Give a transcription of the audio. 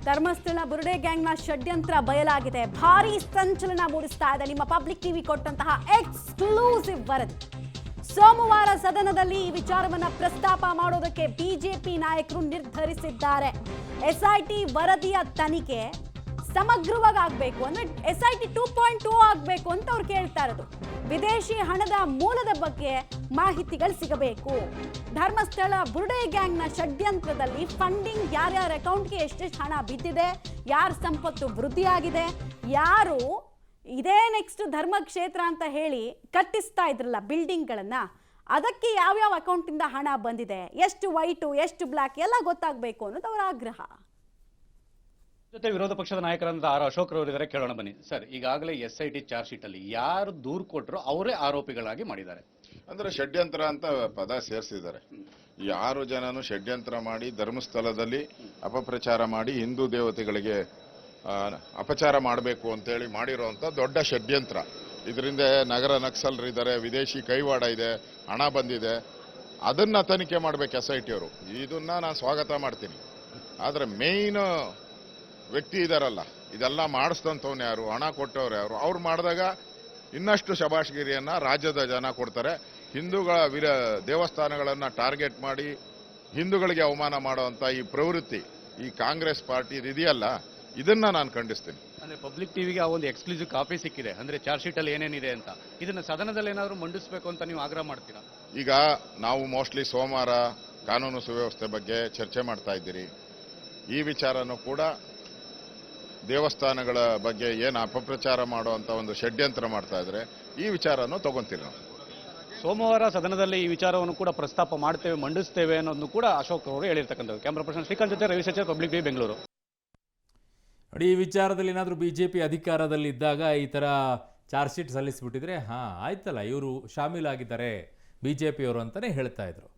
ಧರ್ಮಸ್ಥಳ ಬುರುಡೆ ಗ್ಯಾಂಗ್ನ ಷಡ್ಯಂತ್ರ ಬಯಲಾಗಿದೆ. ಭಾರೀ ಸಂಚಲನ ಮೂಡಿಸ್ತಾ ಇದೆ ನಿಮ್ಮ ಪಬ್ಲಿಕ್ ಟಿವಿ ಕೊಟ್ಟಂತಹ ಎಕ್ಸ್ಕ್ಲೂಸಿವ್ ವರದಿ. ಸೋಮವಾರ ಸದನದಲ್ಲಿ ಈ ವಿಚಾರವನ್ನ ಪ್ರಸ್ತಾಪ ಮಾಡೋದಕ್ಕೆ ಬಿಜೆಪಿ ನಾಯಕರು ನಿರ್ಧರಿಸಿದ್ದಾರೆ. ಎಸ್ಐಟಿ ವರದಿಯ ತನಿಖೆ ಸಮಗ್ರವಾಗಿ ಆಗಬೇಕು, ಅಂದ್ರೆ ಎಸ್ಐಟಿ 2.2 ಆಗಬೇಕು ಅಂತ ಅವ್ರು ಕೇಳ್ತಾ ಇರೋದು. ವಿದೇಶಿ ಹಣದ ಮೂಲದ ಬಗ್ಗೆ ಮಾಹಿತಿಗಳು ಸಿಗಬೇಕು. ಧರ್ಮಸ್ಥಳ ಬುರುಡೆ ಗ್ಯಾಂಗ್ನ ಷಡ್ಯಂತ್ರದಲ್ಲಿ ಫಂಡಿಂಗ್ ಯಾರ್ಯಾರ ಅಕೌಂಟ್ಗೆ ಎಷ್ಟೆಷ್ಟು ಹಣ ಬಿದ್ದಿದೆ, ಯಾರ ಸಂಪತ್ತು ವೃದ್ಧಿಯಾಗಿದೆ, ಯಾರು ಇದೇ ನೆಕ್ಸ್ಟ್ ಧರ್ಮಕ್ಷೇತ್ರ ಅಂತ ಹೇಳಿ ಕಟ್ಟಿಸ್ತಾ ಇದ್ರಲ್ಲ ಬಿಲ್ಡಿಂಗ್ಗಳನ್ನ, ಅದಕ್ಕೆ ಯಾವ್ಯಾವ ಅಕೌಂಟಿಂದ ಹಣ ಬಂದಿದೆ, ಎಷ್ಟು ವೈಟು ಎಷ್ಟು ಬ್ಲ್ಯಾಕ್ ಎಲ್ಲ ಗೊತ್ತಾಗಬೇಕು ಅನ್ನೋದು ಅವರ ಆಗ್ರಹ. ಜೊತೆ ವಿರೋಧ ಪಕ್ಷದ ನಾಯಕರಾದ ಆರ್ ಅಶೋಕ್ ರವರಿದ್ದಾರೆ, ಕೇಳೋಣ ಬನ್ನಿ ಸರ್. ಈಗಾಗಲೇ SIT ಚಾರ್ಜ್ ಶೀಟ್ ಅಲ್ಲಿ ಯಾರು ದೂರು ಕೊಟ್ಟರು ಅವರೇ ಆರೋಪಿಗಳಾಗಿ ಮಾಡಿದ್ದಾರೆ. ಅಂದ್ರೆ ಷಡ್ಯಂತ್ರ ಅಂತ ಪದ ಸೇರಿಸಿದ್ದಾರೆ. ಯಾರು ಜನನು ಷಡ್ಯಂತ್ರ ಮಾಡಿ ಧರ್ಮಸ್ಥಳದಲ್ಲಿ ಅಪಪ್ರಚಾರ ಮಾಡಿ ಹಿಂದೂ ದೇವತೆಗಳಿಗೆ ಅಪಚಾರ ಮಾಡಬೇಕು ಅಂತೇಳಿ ಮಾಡಿರೋಂಥ ದೊಡ್ಡ ಷಡ್ಯಂತ್ರ. ಇದರಿಂದ ನಗರ ನಕ್ಸಲರಿದ್ದಾರೆ, ವಿದೇಶಿ ಕೈವಾಡ ಇದೆ, ಹಣ ಬಂದಿದೆ. ಅದನ್ನ ತನಿಖೆ ಮಾಡಬೇಕು SIT ಅವರು. ಇದನ್ನ ನಾನು ಸ್ವಾಗತ ಮಾಡ್ತೀನಿ. ಆದರೆ ಮೇಯ್ನ್ ವ್ಯಕ್ತಿ ಇದಾರಲ್ಲ, ಇದೆಲ್ಲ ಮಾಡಿಸಿದಂಥವ್ನು ಯಾರು, ಹಣ ಕೊಟ್ಟವ್ರು ಯಾರು, ಅವ್ರು ಮಾಡಿದಾಗ ಇನ್ನಷ್ಟು ಶಬಾಷ್ಗಿರಿಯನ್ನ ರಾಜ್ಯದ ಜನ ಕೊಡ್ತಾರೆ. ಹಿಂದೂಗಳ ದೇವಸ್ಥಾನಗಳನ್ನು ಟಾರ್ಗೆಟ್ ಮಾಡಿ ಹಿಂದೂಗಳಿಗೆ ಅವಮಾನ ಮಾಡುವಂಥ ಈ ಪ್ರವೃತ್ತಿ ಈ ಕಾಂಗ್ರೆಸ್ ಪಾರ್ಟಿ ಇದೆಯಲ್ಲ, ಇದನ್ನ ನಾನು ಖಂಡಿಸ್ತೀನಿ. ಅಂದ್ರೆ ಪಬ್ಲಿಕ್ ಟಿವಿಗೆ ಆ ಒಂದು ಎಕ್ಸ್ಕ್ಲೂಸಿವ್ ಕಾಪಿ ಸಿಕ್ಕಿದೆ, ಅಂದ್ರೆ ಚಾರ್ಜ್ ಶೀಟ್ ಅಲ್ಲಿ ಏನೇನಿದೆ ಅಂತ. ಇದನ್ನ ಸದನದಲ್ಲಿ ಏನಾದ್ರು ಮಂಡಿಸಬೇಕು ಅಂತ ನೀವು ಆಗ್ರಹ ಮಾಡ್ತೀರಾ? ಈಗ ನಾವು ಮೋಸ್ಟ್ಲಿ ಸೋಮವಾರ ಕಾನೂನು ಸುವ್ಯವಸ್ಥೆ ಬಗ್ಗೆ ಚರ್ಚೆ ಮಾಡ್ತಾ ಇದ್ದೀರಿ. ಈ ವಿಚಾರನೂ ಕೂಡ ದೇವಸ್ಥಾನಗಳ ಬಗ್ಗೆ ಏನು ಅಪಪ್ರಚಾರ ಮಾಡುವಂತ ಒಂದು ಷಡ್ಯಂತ್ರ ಮಾಡ್ತಾ ಇದ್ರೆ ಈ ವಿಚಾರನೂ ತಗೊಂತೀರಿ ನಾವು. ಸೋಮವಾರ ಸದನದಲ್ಲಿ ಈ ವಿಚಾರವನ್ನು ಕೂಡ ಪ್ರಸ್ತಾಪ ಮಾಡ್ತೇವೆ, ಮಂಡಿಸ್ತೇವೆ ಅನ್ನೋದನ್ನು ಕೂಡ ಅಶೋಕ್ ಅವರು ಹೇಳಿರ್ತಕ್ಕಂಥದ್ದು. ಕ್ಯಾಮರಾ ಪರ್ಸನ್ ಶ್ರೀಕಾಂತ್ ಜೊತೆ ರವಿ ಸಚಿವ, ಪಬ್ಲಿಕ್ ಟಿವಿ, ಬೆಂಗಳೂರು. ನೋಡಿ, ಈ ವಿಚಾರದಲ್ಲಿ ಏನಾದರೂ BJP ಅಧಿಕಾರದಲ್ಲಿ ಇದ್ದಾಗ ಈ ಥರ ಚಾರ್ಜ್ ಶೀಟ್ ಸಲ್ಲಿಸಿಬಿಟ್ಟಿದ್ರೆ ಆಯ್ತಲ್ಲ, ಇವರು ಶಾಮೀಲಾಗಿದ್ದಾರೆ BJP ಅವರು ಅಂತಲೇ ಹೇಳ್ತಾ ಇದ್ರು.